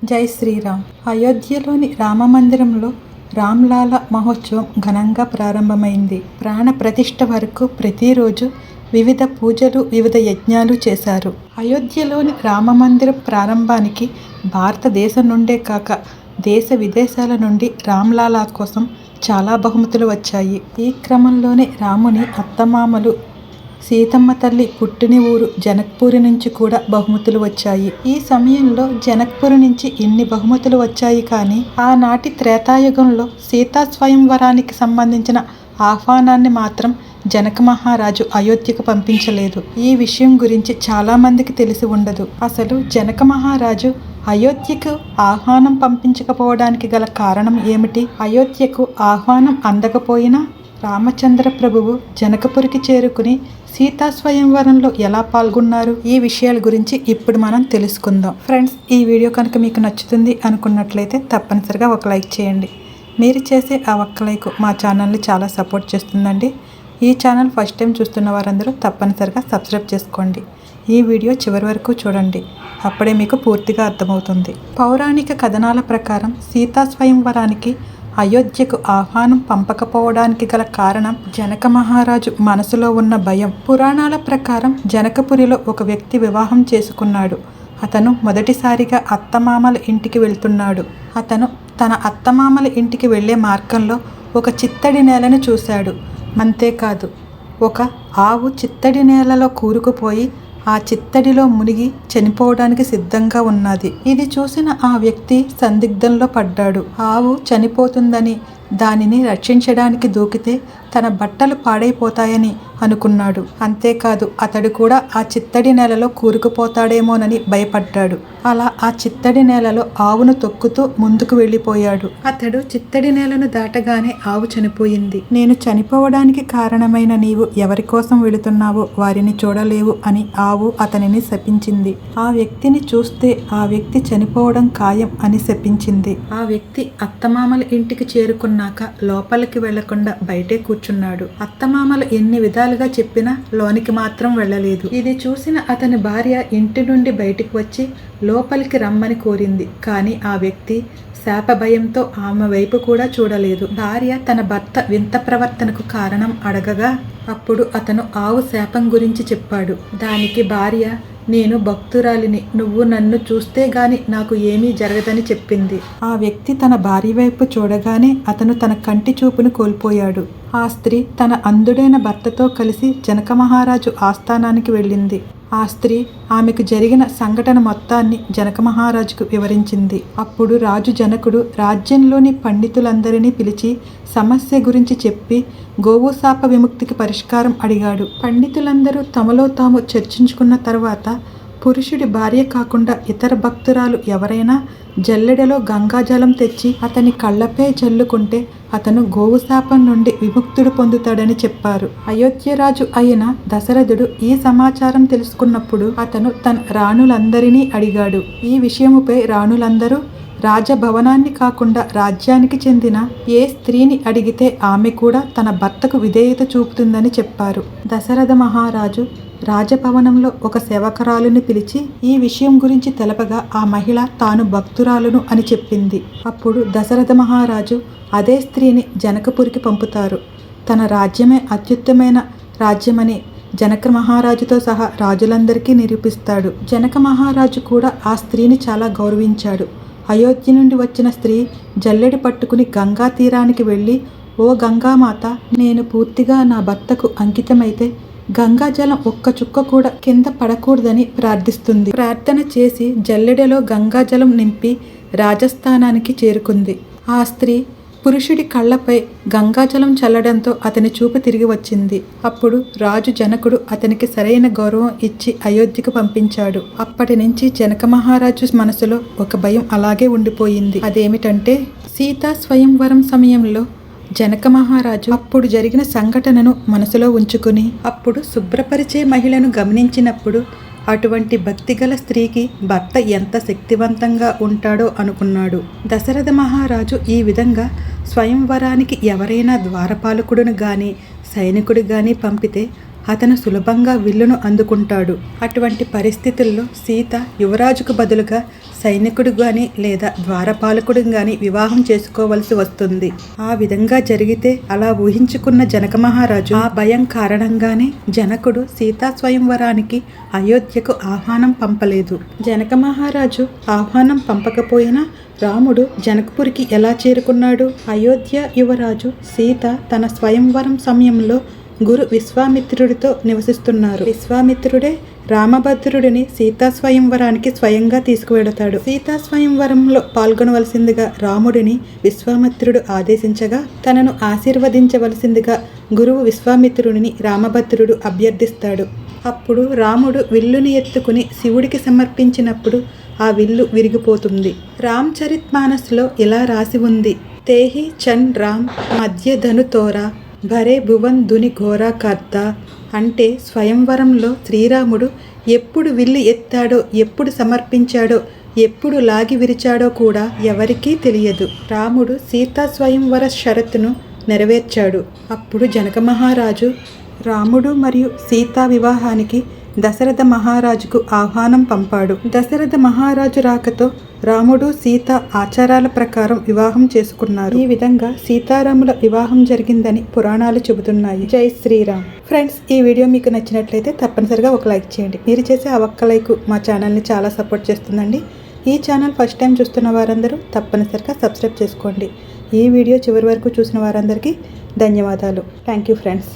జై శ్రీరామ్. అయోధ్యలోని రామమందిరంలో రామ్లాల మహోత్సవం ఘనంగా ప్రారంభమైంది. ప్రాణ ప్రతిష్ఠ వరకు ప్రతిరోజు వివిధ పూజలు, వివిధ యజ్ఞాలు చేశారు. అయోధ్యలోని రామమందిరం ప్రారంభానికి భారతదేశం నుండే కాక దేశ విదేశాల నుండి రామ్లాలా కోసం చాలా బహుమతులు వచ్చాయి. ఈ క్రమంలోనే రాముని అత్తమామలు సీతమ్మ తల్లి పుట్టిన ఊరు జనక్పూరి నుంచి కూడా బహుమతులు వచ్చాయి. ఈ సమయంలో జనక్పూరి నుంచి ఇన్ని బహుమతులు వచ్చాయి, కానీ ఆనాటి త్రేతాయుగంలో సీతా స్వయంవరానికి సంబంధించిన ఆహ్వానాన్ని మాత్రం జనక మహారాజు అయోధ్యకు పంపించలేదు. ఈ విషయం గురించి చాలా మందికి తెలిసి ఉండదు. అసలు జనక మహారాజు అయోధ్యకు ఆహ్వానం పంపించకపోవడానికి గల కారణం ఏమిటి? అయోధ్యకు ఆహ్వానం అందకపోయినా రామచంద్ర ప్రభువు జనకపురికి చేరుకుని సీతా స్వయంవరంలో ఎలా పాల్గొన్నారు? ఈ విషయాల గురించి ఇప్పుడు మనం తెలుసుకుందాం. ఫ్రెండ్స్, ఈ వీడియో కనుక మీకు నచ్చుతుంది అనుకున్నట్లయితే తప్పనిసరిగా ఒక లైక్ చేయండి. మీరు చేసే ఆ ఒక్క లైక్ మా ఛానల్ని చాలా సపోర్ట్ చేస్తుందండి. ఈ ఛానల్ ఫస్ట్ టైం చూస్తున్న వారందరూ తప్పనిసరిగా సబ్స్క్రైబ్ చేసుకోండి. ఈ వీడియో చివరి వరకు చూడండి, అప్పుడే మీకు పూర్తిగా అర్థమవుతుంది. పౌరాణిక కథనాల ప్రకారం సీతా స్వయంవరానికి అయోధ్యకు ఆహ్వానం పంపకపోవడానికి గల కారణం జనక మహారాజు మనసులో ఉన్న భయం. పురాణాల ప్రకారం జనకపురిలో ఒక వ్యక్తి వివాహం చేసుకున్నాడు. అతను మొదటిసారిగా అత్తమామల ఇంటికి వెళ్తున్నాడు. అతను తన అత్తమామల ఇంటికి వెళ్లే మార్గంలో ఒక చిత్తడి నేలను చూశాడు. అంతేకాదు, ఒక ఆవు చిత్తడి నేలలో కూరుకుపోయి ఆ చిత్తడిలో మునిగి చనిపోవడానికి సిద్ధంగా ఉన్నది. ఇది చూసిన ఆ వ్యక్తి సందిగ్ధంలో పడ్డాడు. ఆవు చనిపోతుందని దానిని రక్షించడానికి దూకితే తన బట్టలు పాడైపోతాయని అనుకున్నాడు. అంతేకాదు, అతడు కూడా ఆ చిత్తడి నేలలో కూరుకుపోతాడేమోనని భయపడ్డాడు. అలా ఆ చిత్తడి నేలలో ఆవును తొక్కుతూ ముందుకు వెళ్ళిపోయాడు. అతడు చిత్తడి నేలను దాటగానే ఆవు చనిపోయింది. నేను చనిపోవడానికి కారణమైన నీవు ఎవరి కోసం వెళుతున్నావో వారిని చూడలేవు అని ఆవు అతనిని శపించింది. ఆ వ్యక్తిని చూస్తే ఆ వ్యక్తి చనిపోవడం ఖాయం అని శపించింది. ఆ వ్యక్తి అత్తమామల ఇంటికి చేరుకున్నాక లోపలికి వెళ్లకుండా బయటే కూర్చున్నాడు. అత్తమామలు ఎన్ని విధాలుగా చెప్పినా లోనికి మాత్రం వెళ్ళలేదు. ఇది చూసిన అతని భార్య ఇంటి నుండి బయటికి వచ్చి లోపలికి రమ్మని కోరింది. కానీ ఆ వ్యక్తి శాప భయంతో ఆమె వైపు కూడా చూడలేదు. భార్య తన భర్త వింత ప్రవర్తనకు కారణం అడగగా అప్పుడు అతను ఆవు శాపం గురించి చెప్పాడు. దానికి భార్య, నేను భక్తురాలిని, నువ్వు నన్ను చూస్తే గాని నాకు ఏమీ జరగదని చెప్పింది. ఆ వ్యక్తి తన భార్య వైపు చూడగానే అతను తన కంటి చూపును కోల్పోయాడు. ఆ స్త్రీ తన అంధుడైన భర్తతో కలిసి జనక మహారాజు ఆస్థానానికి వెళ్ళింది. ఆ స్త్రీ ఆమెకు జరిగిన సంఘటన మొత్తాన్ని జనక మహారాజుకు వివరించింది. అప్పుడు రాజు జనకుడు రాజ్యంలోని పండితులందరినీ పిలిచి సమస్య గురించి చెప్పి గోవు శాప విముక్తికి పరిష్కారం అడిగాడు. పండితులందరూ తమలో తాము చర్చించుకున్న తర్వాత పురుషుడి భార్య కాకుండా ఇతర భక్తురాలు ఎవరైనా జల్లెడలో గంగాజలం తెచ్చి అతని కళ్ళపై జల్లుకుంటే అతను గోవు శాపం నుండి విముక్తుడు పొందుతాడని చెప్పారు. అయోధ్యరాజు అయిన దశరథుడు ఈ సమాచారం తెలుసుకున్నప్పుడు అతను తన రాణులందరినీ అడిగాడు. ఈ విషయముపై రాణులందరూ రాజభవనాన్ని కాకుండా రాజ్యానికి చెందిన ఏ స్త్రీని అడిగితే ఆమె కూడా తన భర్తకు విధేయత చూపుతుందని చెప్పారు. దశరథ మహారాజు రాజభవనంలో ఒక సేవకురాలుని పిలిచి ఈ విషయం గురించి తెలపగా ఆ మహిళ తాను భక్తురాలును అని చెప్పింది. అప్పుడు దశరథ మహారాజు అదే స్త్రీని జనకపురికి పంపుతారు. తన రాజ్యమే అత్యుత్తమైన రాజ్యమని జనక మహారాజుతో సహా రాజులందరికీ నిరూపిస్తాడు. జనక మహారాజు కూడా ఆ స్త్రీని చాలా గౌరవించాడు. అయోధ్య నుండి వచ్చిన స్త్రీ జల్లెడి పట్టుకుని గంగా తీరానికి వెళ్ళి, ఓ గంగామాత, నేను పూర్తిగా నా భర్తకు అంకితమైతే గంగాజలం ఒక్క చుక్క కూడా కింద పడకూడదని ప్రార్థిస్తుంది. ప్రార్థన చేసి జల్లెడలో గంగాజలం నింపి రాజస్థానానికి చేరుకుంది. ఆ స్త్రీ పురుషుడి కళ్ళపై గంగాజలం చల్లడంతో అతని చూపు తిరిగి వచ్చింది. అప్పుడు రాజు జనకుడు అతనికి సరైన గౌరవం ఇచ్చి అయోధ్యకు పంపించాడు. అప్పటి నుంచి జనక మహారాజు మనసులో ఒక భయం అలాగే ఉండిపోయింది. అదేమిటంటే సీతా స్వయంవరం సమయంలో జనక మహారాజు అప్పుడు జరిగిన సంఘటనను మనసులో ఉంచుకుని అప్పుడు శుభ్రపరిచే మహిళను గమనించినప్పుడు అటువంటి భక్తిగల స్త్రీకి భర్త ఎంత శక్తివంతంగా ఉంటాడో అనుకున్నాడు. దశరథ మహారాజు ఈ విధంగా స్వయంవరానికి ఎవరైనా ద్వారపాలకుడును గాని సైనికుడు గాని పంపితే అతను సులభంగా విల్లును అందుకుంటాడు. అటువంటి పరిస్థితుల్లో సీత యువరాజుకు బదులుగా సైనికుడు గాని లేదా ద్వారపాలకుడు గాని వివాహం చేసుకోవలసి వస్తుంది. ఆ విధంగా జరిగితే అలా ఊహించుకున్న జనక మహారాజు ఆ భయం కారణంగానే జనకుడు సీతా స్వయంవరానికి అయోధ్యకు ఆహ్వానం పంపలేదు. జనక మహారాజు ఆహ్వానం పంపకపోయినా రాముడు జనకపురికి ఎలా చేరుకున్నాడు? అయోధ్య యువరాజు సీత తన స్వయంవరం సమయంలో గురు విశ్వామిత్రుడితో నివసిస్తున్నారు. విశ్వామిత్రుడే రామభద్రుడిని సీతా స్వయంవరానికి స్వయంగా తీసుకువెడతాడు. సీతా స్వయంవరంలో పాల్గొనవలసిందిగా రాముడిని విశ్వామిత్రుడు ఆదేశించగా తనను ఆశీర్వదించవలసిందిగా గురువు విశ్వామిత్రుడిని రామభద్రుడు అభ్యర్థిస్తాడు. అప్పుడు రాముడు విల్లుని ఎత్తుకుని శివుడికి సమర్పించినప్పుడు ఆ విల్లు విరిగిపోతుంది. రామ్ చరిత్ మానస్లో ఇలా రాసి ఉంది: తేహి చన్ రామ్ మధ్య ధను తోరా భరే భువన్ దుని ఘోరా కర్త. అంటే స్వయంవరంలో శ్రీరాముడు ఎప్పుడు విల్లు ఎత్తాడో, ఎప్పుడు సమర్పించాడో, ఎప్పుడు లాగి విరిచాడో కూడా ఎవరికీ తెలియదు. రాముడు సీతా స్వయంవర షరతును నెరవేర్చాడు. అప్పుడు జనక మహారాజు రాముడు మరియు సీతా వివాహానికి దశరథ మహారాజుకు ఆహ్వానం పంపాడు. దశరథ మహారాజు రాకతో రాముడు సీత ఆచారాల ప్రకారం వివాహం చేసుకున్నారు. ఈ విధంగా సీతారాముల వివాహం జరిగిందని పురాణాలు చెబుతున్నాయి. జై శ్రీరామ్. ఫ్రెండ్స్, ఈ వీడియో మీకు నచ్చినట్లయితే తప్పనిసరిగా ఒక లైక్ చేయండి. మీరు చేసే ఆ ఒక్క లైక్ మా ఛానల్ని చాలా సపోర్ట్ చేస్తుందండి. ఈ ఛానల్ ఫస్ట్ టైం చూస్తున్న వారందరూ తప్పనిసరిగా సబ్స్క్రైబ్ చేసుకోండి. ఈ వీడియో చివరి వరకు చూసిన వారందరికీ ధన్యవాదాలు. Thank you friends.